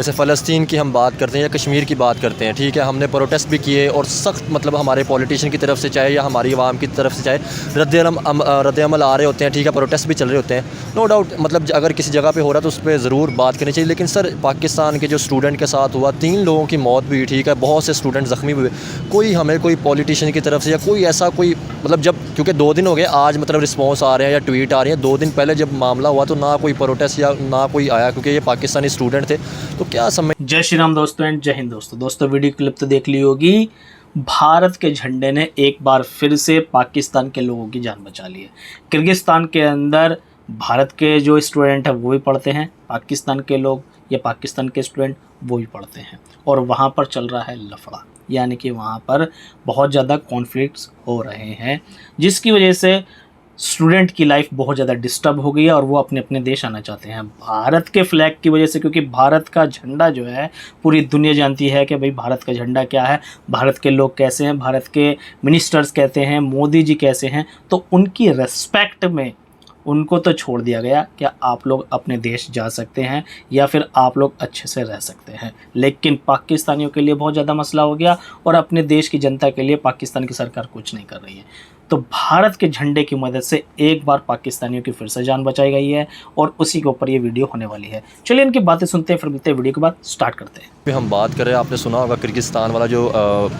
जैसे फ़लस्तीन की हम बात करते हैं या कश्मीर की बात करते हैं, ठीक है, हमने प्रोटेस्ट भी किए और सख्त मतलब हमारे पॉलिटिशियन की तरफ से चाहे या हमारी आवाम की तरफ से चाहे रद्द-ए-अमल आ रहे होते हैं, ठीक है, प्रोटेस्ट भी चल रहे होते हैं। नो डाउट मतलब अगर किसी जगह पे हो रहा है तो उस पर ज़रूर बात करनी चाहिए। लेकिन सर पाकिस्तान के जो स्टूडेंट के साथ हुआ, 3 लोगों की मौत भी हुई, ठीक है, बहुत से स्टूडेंट ज़ख्मी हुए, कोई हमें कोई पॉलिटिशियन की तरफ से या कोई ऐसा कोई मतलब जब क्योंकि 2 दिन हो गए आज मतलब रिस्पॉन्स आ रहे हैं या ट्वीट आ रही हैं, 2 दिन पहले जब मामला हुआ तो ना कोई प्रोटेस्ट या ना कोई आया क्योंकि ये पाकिस्तानी स्टूडेंट थे। तो क्या समझ। जय श्री राम दोस्तों एंड जय हिंद दोस्तों वीडियो क्लिप तो देख ली होगी। भारत के झंडे ने एक बार फिर से पाकिस्तान के लोगों की जान बचा ली है। किर्गिस्तान के अंदर भारत के जो स्टूडेंट हैं वो भी पढ़ते हैं, पाकिस्तान के लोग या पाकिस्तान के स्टूडेंट वो भी पढ़ते हैं, और वहाँ पर चल रहा है लफड़ा, यानी कि वहाँ पर बहुत ज़्यादा कॉन्फ्लिक्ट्स हो रहे हैं, जिसकी वजह से स्टूडेंट की लाइफ बहुत ज़्यादा डिस्टर्ब हो गई है और वो अपने अपने देश आना चाहते हैं भारत के फ्लैग की वजह से। क्योंकि भारत का झंडा जो है पूरी दुनिया जानती है कि भाई भारत का झंडा क्या है, भारत के लोग कैसे हैं, भारत के मिनिस्टर्स कहते हैं, मोदी जी कैसे हैं। तो उनकी रेस्पेक्ट में उनको तो छोड़ दिया गया कि आप लोग अपने देश जा सकते हैं या फिर आप लोग अच्छे से रह सकते हैं। लेकिन पाकिस्तानियों के लिए बहुत ज़्यादा मसला हो गया और अपने देश की जनता के लिए पाकिस्तान की सरकार कुछ नहीं कर रही है। तो भारत के झंडे की मदद से एक बार पाकिस्तानियों की फिर से जान बचाई गई है और उसी के ऊपर ये वीडियो होने वाली है। चलिए इनकी बातें सुनते हैं, फिर मिलते हैं, वीडियो के बाद स्टार्ट करते हैं। पे हम बात करें, आपने सुना होगा किर्गिस्तान वाला जो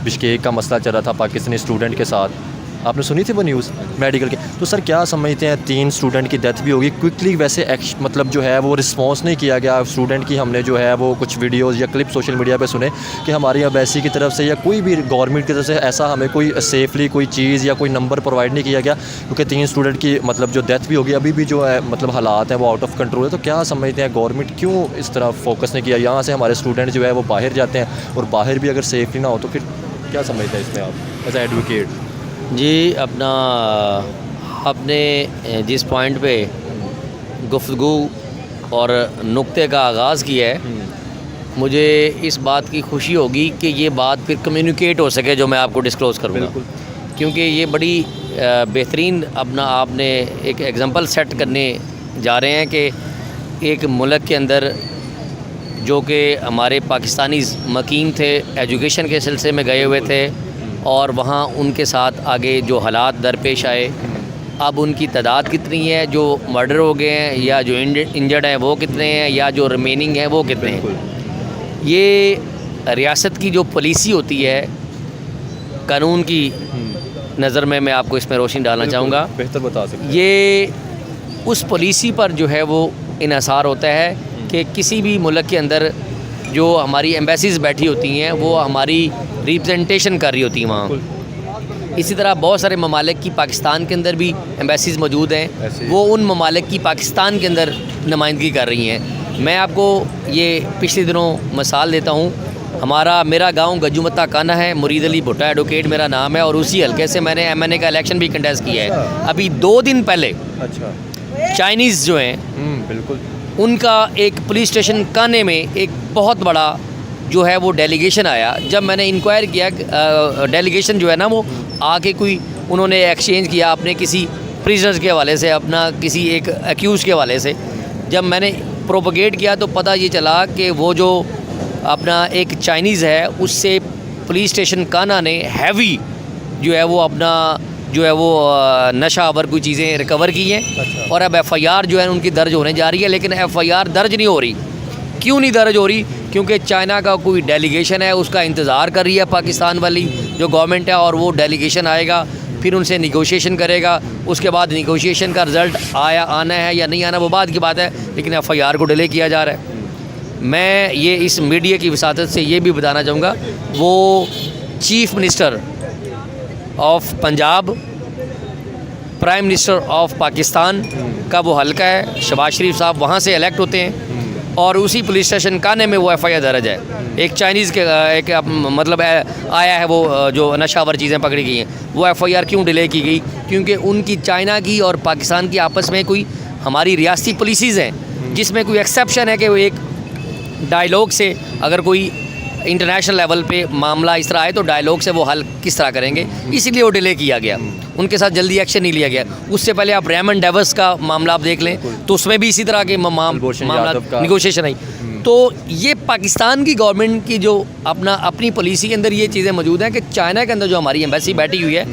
बिश्केक का मसला चल रहा था पाकिस्तानी स्टूडेंट के साथ, आपने सुनी थी वो न्यूज़ मेडिकल के। तो सर क्या समझते हैं, 3 स्टूडेंट की डेथ भी होगी क्विकली, वैसे मतलब जो है वो रिस्पांस नहीं किया गया स्टूडेंट की। हमने जो है वो कुछ वीडियोस या क्लिप सोशल मीडिया पे सुने कि हमारी एम्बेसी की तरफ से या कोई भी गवर्नमेंट की तरफ से ऐसा हमें कोई सेफली कोई चीज़ या कोई नंबर प्रोवाइड नहीं किया गया, क्योंकि 3 स्टूडेंट की मतलब जो डेथ भी होगी, अभी भी जो है मतलब हालात हैं वो आउट ऑफ कंट्रोल है। तो क्या समझते हैं गवर्नमेंट क्यों इस तरह फोकस नहीं किया, यहाँ से हमारे स्टूडेंट जो है वो बाहर जाते हैं और बाहर भी अगर सेफली ना हो तो फिर क्या समझते हैं इसमें आप एज ए एडवोकेट? जी, अपने जिस पॉइंट पे गुफ्तगू और नुक्ते का आगाज़ किया है, मुझे इस बात की खुशी होगी कि ये बात फिर कम्युनिकेट हो सके जो मैं आपको डिस्क्लोज़ करूँगा, क्योंकि ये बड़ी बेहतरीन आपने एक एग्ज़ाम्पल सेट करने जा रहे हैं कि एक मुल्क के अंदर जो कि हमारे पाकिस्तानी मकीन थे, एजुकेशन के सिलसिले में गए हुए थे और वहाँ उनके साथ आगे जो हालात दरपेश आए, अब उनकी तादाद कितनी है, जो मर्डर हो गए हैं या जो इंजर्ड हैं वो कितने हैं या जो रिमेनिंग है वो कितने हैं। ये रियासत की जो पॉलिसी होती है कानून की नज़र में, मैं आपको इसमें रोशनी डालना चाहूँगा। बेहतर बता सकते हैं। ये उस पॉलिसी पर जो है वो इन्हसार होता है कि किसी भी मुल्क के अंदर जो हमारी एम्बेसीज़ बैठी होती हैं वो हमारी रिप्रेजेंटेशन कर रही होती हैं वहाँ। इसी तरह बहुत सारे ममालिक की पाकिस्तान के अंदर भी एम्बेसीज़ मौजूद हैं, वो उन ममालिक की पाकिस्तान के अंदर नुमाइंदगी कर रही हैं। मैं आपको ये पिछले दिनों मिसाल देता हूँ। मेरा गांव गजुमत्ता काना है, मुरीद अली भुट्टा एडवोकेट मेरा नाम है, और उसी हल्के से मैंने MNA का इलेक्शन भी कंटेस्ट किया है। अभी 2 दिन पहले चाइनीज़ जो हैं बिल्कुल, उनका एक पुलिस स्टेशन काने में एक बहुत बड़ा जो है वो डेलीगेशन आया। जब मैंने इंक्वायर किया, डेलीगेशन जो है ना वो आके कोई उन्होंने एक्सचेंज किया अपने किसी प्रिजनर्स के हवाले से, अपना किसी एक एक्यूज़ के हवाले से। जब मैंने प्रोपगेट किया तो पता ये चला कि वो जो अपना एक चाइनीज़ है उससे पुलिस स्टेशन काना ने हैवी जो है वो अपना जो है वो नशा आवर कोई चीज़ें रिकवर की हैं। और अब FIR जो है उनकी दर्ज होने जा रही है, लेकिन FIR दर्ज नहीं हो रही। क्यों नहीं दर्ज हो रही? क्योंकि चाइना का कोई डेलीगेशन है, उसका इंतज़ार कर रही है पाकिस्तान वाली जो गवर्नमेंट है, और वो डेलीगेशन आएगा, फिर उनसे निगोशिएशन करेगा। उसके बाद निगोशिएशन का रिज़ल्ट आना है या नहीं आना वो बात की बात है, लेकिन FIR को डिले किया जा रहा है। मैं ये इस मीडिया की वसातत से ये भी बताना चाहूँगा, वो chief minister of Punjab, prime minister of Pakistan का वो हल्का है, शहबाज शरीफ साहब वहाँ से इलेक्ट होते हैं, और उसी पुलिस स्टेशन काने में वो FIR दर्ज है। एक चाइनीज़ के एक मतलब आया है वो जो नशावर चीज़ें पकड़ी गई हैं, वो FIR क्यों डिले की गई? क्योंकि उनकी चाइना की और पाकिस्तान की आपस में कोई हमारी रियासती पॉलिसीज़ हैं जिसमें कोई एक्सेप्शन है कि वो एक डायलॉग से अगर कोई इंटरनेशनल लेवल पे मामला इस तरह आए तो डायलॉग से वो हल किस तरह करेंगे, इसीलिए वो डिले किया गया। उनके साथ जल्दी एक्शन नहीं लिया गया। उससे पहले आप रेमन डेविस का मामला आप देख लें तो उसमें भी इसी तरह के मामला निगोशिएशन आई। तो ये पाकिस्तान की गवर्नमेंट की जो अपनी पॉलिसी के अंदर ये चीज़ें मौजूद हैं कि चाइना के अंदर जो हमारी एम्बेसी बैठी हुई है,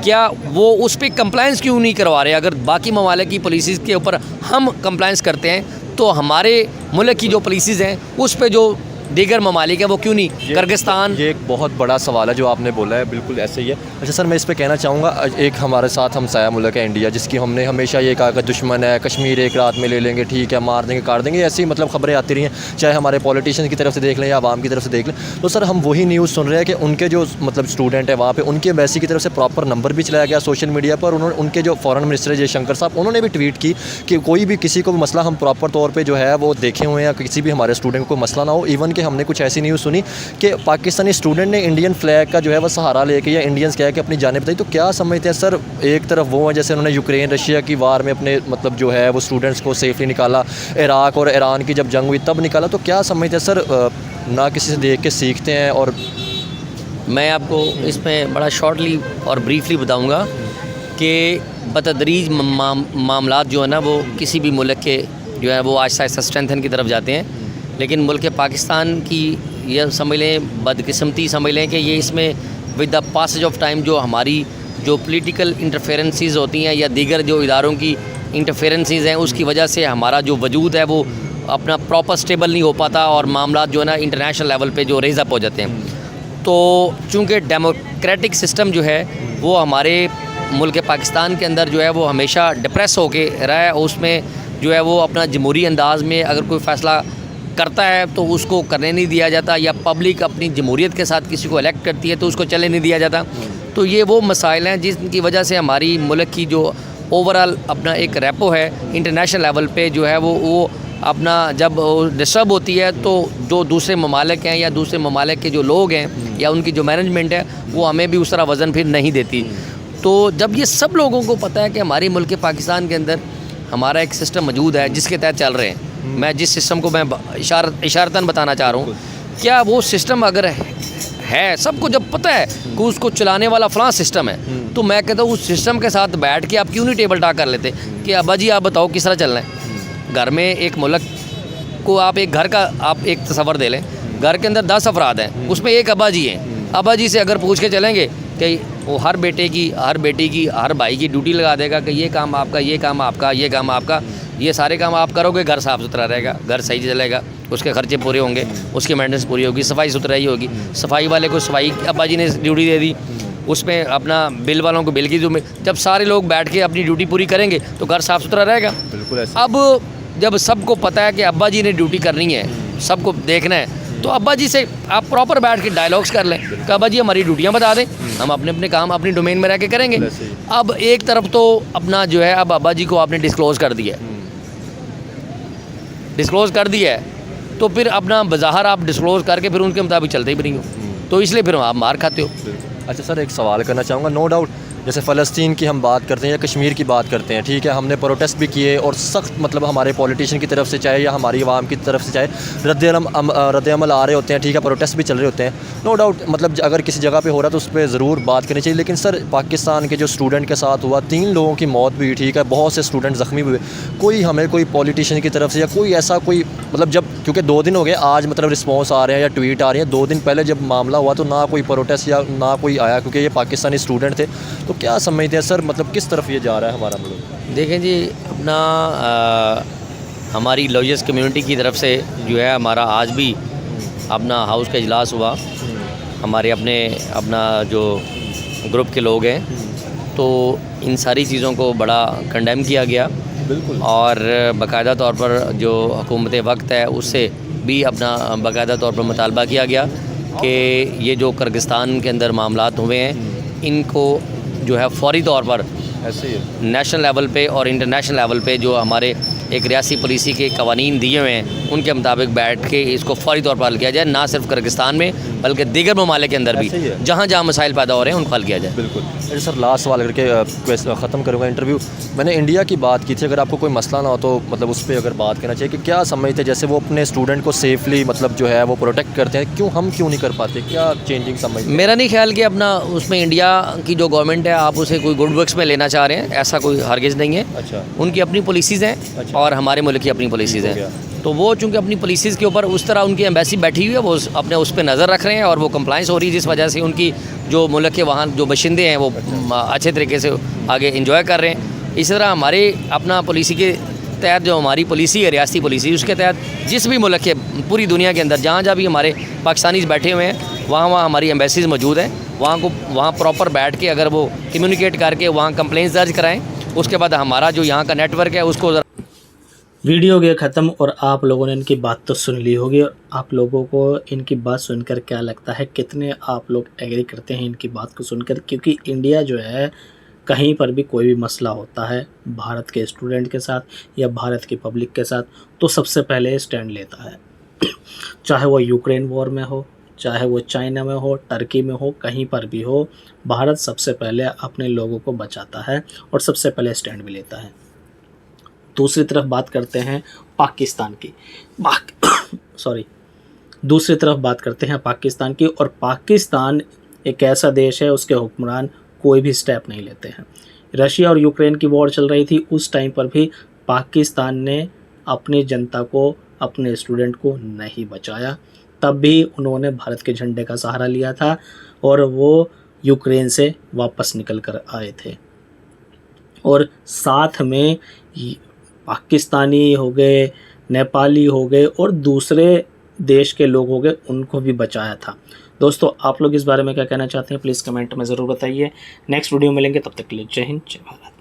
क्या वो उस पर कंप्लाइंस क्यों नहीं करवा रहे? अगर बाकी ममालिक की पॉलिसीज़ के ऊपर हम कंप्लाइंस करते हैं तो हमारे मुल्क की जो पॉलिसीज़ हैं उस पर जो दीगर ममालिक है वो क्यों नहीं? किर्गिस्तान, ये एक बहुत बड़ा सवाल है जो आपने बोला है, बिल्कुल ऐसे ही है। अच्छा सर, मैं इस पे कहना चाहूँगा, एक हमारे साथ हमसाया मुल्क है इंडिया, जिसकी हमने हमेशा ये कहा कि दुश्मन है, कश्मीर एक रात में ले लेंगे, ठीक है, मार देंगे, काट देंगे, ऐसी मतलब खबरें आती रही हैं, चाहे हमारे पॉलिटिशियन की तरफ से देख लें या आवाम की तरफ से देख लें। तो सर हम वही न्यूज़ सुन रहे हैं कि उनके जो मतलब स्टूडेंट है वहाँ पर, उनकी एम्बेसी की तरफ से प्रॉपर नंबर भी चलाया गया सोशल मीडिया पर। उन्होंने, उनके जो फॉरेन मिनिस्टर जयशंकर साहब, उन्होंने भी ट्वीट की कि कोई भी किसी को भी मसला हम प्रॉपर तौर पर जो है वो देखे हुए हैं, या किसी भी हमारे स्टूडेंट को मसला ना हो। इवन कि हमने कुछ ऐसी न्यूज़ सुनी कि पाकिस्तानी स्टूडेंट ने इंडियन फ्लैग का जो है वो सहारा लेके या इंडियंस कह के अपनी जाने बताई। तो क्या समझते हैं सर, एक तरफ वो है जैसे उन्होंने यूक्रेन रशिया की वार में अपने मतलब जो है वो स्टूडेंट्स को सेफली निकाला, इराक और ईरान की जब जंग हुई तब निकाला, तो क्या समझते हैं सर, ना किसी से देख के सीखते हैं? और मैं आपको इसमें बड़ा शॉर्टली और ब्रीफली बताऊंगा कि बतदरीज मामलात जो है ना वो किसी भी मुल्क के जो है वो आहिस्ता आहिस्ता स्ट्रेंथन की तरफ जाते हैं, लेकिन मुल्क पाकिस्तान की यह समझ लें बदकिस्मती समझ लें कि ये इसमें with the passage of time जो हमारी जो पॉलिटिकल इंटरफेरेंसीज़ होती हैं या दीगर जो इदारों की इंटरफेरेंसीज़ हैं, उसकी वजह से हमारा जो वजूद है वो अपना प्रॉपर स्टेबल नहीं हो पाता और मामला जो है ना इंटरनेशनल लेवल पे जो रेज़ अप हो जाते हैं। तो चूँकि डेमोक्रेटिक सिस्टम जो है वो हमारे मुल्क पाकिस्तान के अंदर जो है वो हमेशा डिप्रेस होके रहा है, उसमें जो है वो अपना जमहूरी अंदाज़ में अगर कोई फ़ैसला करता है तो उसको करने नहीं दिया जाता, या पब्लिक अपनी जमहूरियत के साथ किसी को इलेक्ट करती है तो उसको चलने नहीं दिया जाता। तो ये वो मसाइल हैं जिनकी वजह से हमारी मुल्क की जो ओवरऑल अपना एक रेपो है इंटरनेशनल लेवल पे जो है वो अपना जब डिस्टर्ब होती है तो जो दूसरे ममालिक हैं या दूसरे ममालिक के जो लोग हैं या उनकी जो मैनेजमेंट है वो हमें भी उस तरह वज़न फिर नहीं देती। तो जब ये सब लोगों को पता है कि हमारी मुल्क पाकिस्तान के अंदर हमारा एक सिस्टम मौजूद है जिसके तहत चल रहे हैं, मैं जिस सिस्टम को मैं इशारतन बताना चाह रहा हूँ, क्या वो सिस्टम अगर है सबको जब पता है कि उसको चलाने वाला फलां सिस्टम है, तो मैं कहता हूँ उस सिस्टम के साथ बैठ के आप क्यों नहीं टेबल टॉक कर लेते कि अब्बा जी आप बताओ किस तरह चलना है। घर में एक मुल्क को आप एक घर का आप एक तस्वर दे लें, घर के अंदर 10 अफराद हैं, उसमें एक अब्बा जी हैं। अब्बा जी से अगर पूछ के चलेंगे कि वो हर बेटे की, हर बेटी की, हर भाई की ड्यूटी लगा देगा कि ये काम आपका, ये काम आपका, ये काम आपका, ये सारे काम आप करोगे, घर साफ़ सुथरा रहेगा, घर सही चलेगा, उसके खर्चे पूरे होंगे, उसकी मेंटेनेंस पूरी होगी, सफाई सुथराई होगी। सफाई वाले को सफाई अब्बा जी ने ड्यूटी दे दी, उसमें अपना बिल वालों को बिल की जब सारे लोग बैठ के अपनी ड्यूटी पूरी करेंगे तो घर साफ़ सुथरा रहेगा। बिल्कुल ऐसे। अब जब सबको पता है कि अब्बा जी ने ड्यूटी करनी है, सबको देखना है, तो अब्बा जी से आप प्रॉपर बैठ के डायलॉग्स कर लें कि अब्बा जी हमारी ड्यूटियाँ बता दें, हम अपने अपने काम अपनी डोमेन में रह के करेंगे। अब एक तरफ तो अपना जो है अब अब्बा जी को आपने डिस्क्लोज़ कर दिया है, तो फिर अपना बज़ाहिर आप डिस्क्लोज़ करके फिर उनके मुताबिक चलते ही भी नहीं हो, तो इसलिए फिर आप मार खाते हो। अच्छा सर, एक सवाल करना चाहूँगा। नो डाउट जैसे फ़लस्तीन की हम बात करते हैं या कश्मीर की बात करते हैं, ठीक है, हमने प्रोटेस्ट भी किए और सख्त मतलब हमारे पॉलिटिशियन की तरफ से चाहे या हमारी आवाम की तरफ से चाहे रद्द-ए-अमल आ रहे होते हैं, ठीक है, प्रोटेस्ट भी चल रहे होते हैं। नो डाउट मतलब अगर किसी जगह पे हो रहा है तो उस पर ज़रूर बात करनी चाहिए। लेकिन सर पाकिस्तान के जो स्टूडेंट के साथ हुआ, 3 लोगों की मौत भी हुई, ठीक है, बहुत से स्टूडेंट ज़ख्मी हुए, कोई हमें कोई पॉलिटिशियन की तरफ से या कोई ऐसा कोई मतलब जब क्योंकि 2 दिन हो गए आज मतलब रिस्पॉन्स आ रहे हैं या ट्वीट आ रही हैं, 2 दिन पहले जब मामला हुआ तो ना कोई प्रोटेस्ट या ना कोई आया क्योंकि ये पाकिस्तानी स्टूडेंट थे। तो क्या समझते हैं सर मतलब किस तरफ ये जा रहा है हमारा मुल्क? देखें जी, अपना हमारी लॉयर्स कम्युनिटी की तरफ से जो है हमारा आज भी अपना हाउस का इजलास हुआ, हमारे अपना जो ग्रुप के लोग हैं, तो इन सारी चीज़ों को बड़ा कंडेम किया गया। बिल्कुल। और बाकायदा तौर पर जो हुकूमत वक्त है उससे भी अपना बाकायदा तौर पर मुतालबा किया गया कि ये जो किर्गिस्तान के अंदर मामलात हुए हैं इनको जो है फौरी तौर पर ऐसे ही नेशनल लेवल पे और इंटरनेशनल लेवल पे जो हमारे एक रियासी पॉलिसी के कवानीन दिए हुए हैं उनके मुताबिक बैठ के इसको फौरी तौर पर हल किया जाए, ना सिर्फ किर्गिस्तान में बल्कि दीगर ममालिक के अंदर भी जहाँ जहाँ मसाइल पैदा हो रहे हैं उनको हल किया जाए। बिल्कुल। अच्छा सर, लास्ट सवाल करके ख़त्म करूँगा इंटरव्यू। मैंने इंडिया की बात की थी, अगर आपको कोई मसला ना हो तो मतलब उस पर अगर बात करना चाहिए कि क्या समझते जैसे वो अपने स्टूडेंट को सेफली मतलब जो है वो प्रोटेक्ट करते हैं, हम क्यों नहीं कर पाते, क्या चेंजिंग समझ? मेरा नहीं ख्याल कि अपना उसमें इंडिया की जो गवर्नमेंट है आप उसे कोई गुड वर्क्स में लेना चाह रहे हैं, ऐसा कोई हरगिज़ नहीं है। अच्छा। उनकी अपनी पॉलिसीज़ हैं। अच्छा। और हमारे मुल्क की अपनी पॉलिसीज़ हैं। तो वो चूँकि अपनी पॉलिसीज़ के ऊपर उस तरह उनकी एम्बेसी बैठी हुई है, वो अपने उस पर नज़र रख रहे हैं और वो कंप्लाइंस हो रही है, जिस वजह से उनकी जो मुल्क के वहाँ जो बशिंदे हैं वो अच्छे तरीके से आगे इंजॉय कर रहे हैं। इसी तरह हमारे अपना पॉलिसी के तहत जो हमारी पॉलिसी है, रियासती पॉलिसी, उसके तहत जिस भी मुल्क के पूरी दुनिया के अंदर जहाँ भी हमारे पाकिस्तानीज़ बैठे हुए हैं वहाँ हमारी एम्बेसीज़ मौजूद हैं। वहाँ प्रॉपर बैठ के अगर वो कम्युनिकेट करके वहाँ कंप्लेंट्स दर्ज कराएँ, उसके बाद हमारा जो यहाँ का नेटवर्क है उसको वीडियो गया ख़त्म और आप लोगों ने इनकी बात तो सुन ली होगी। और आप लोगों को इनकी बात सुनकर क्या लगता है, कितने आप लोग एग्री करते हैं इनकी बात को सुनकर? क्योंकि इंडिया जो है कहीं पर भी कोई भी मसला होता है भारत के स्टूडेंट के साथ या भारत की पब्लिक के साथ तो सबसे पहले स्टैंड लेता है। चाहे वो यूक्रेन वॉर में हो, चाहे वो चाइना में हो, टर्की में हो, कहीं पर भी हो, भारत सबसे पहले अपने लोगों को बचाता है और सबसे पहले स्टैंड भी लेता है। दूसरी तरफ बात करते हैं पाकिस्तान की। दूसरी तरफ बात करते हैं पाकिस्तान की। और पाकिस्तान एक ऐसा देश है, उसके हुक्मरान कोई भी स्टेप नहीं लेते हैं। रशिया और यूक्रेन की वॉर चल रही थी, उस टाइम पर भी पाकिस्तान ने अपनी जनता को, अपने स्टूडेंट को नहीं बचाया। तब भी उन्होंने भारत के झंडे का सहारा लिया था और वो यूक्रेन से वापस निकल कर आए थे। और साथ में पाकिस्तानी हो गए, नेपाली हो गए और दूसरे देश के लोग हो गए, उनको भी बचाया था। दोस्तों, आप लोग इस बारे में क्या कहना चाहते हैं प्लीज़ कमेंट में ज़रूर बताइए। नेक्स्ट वीडियो मिलेंगे, तब तक के लिए जय हिंद, जय भारत।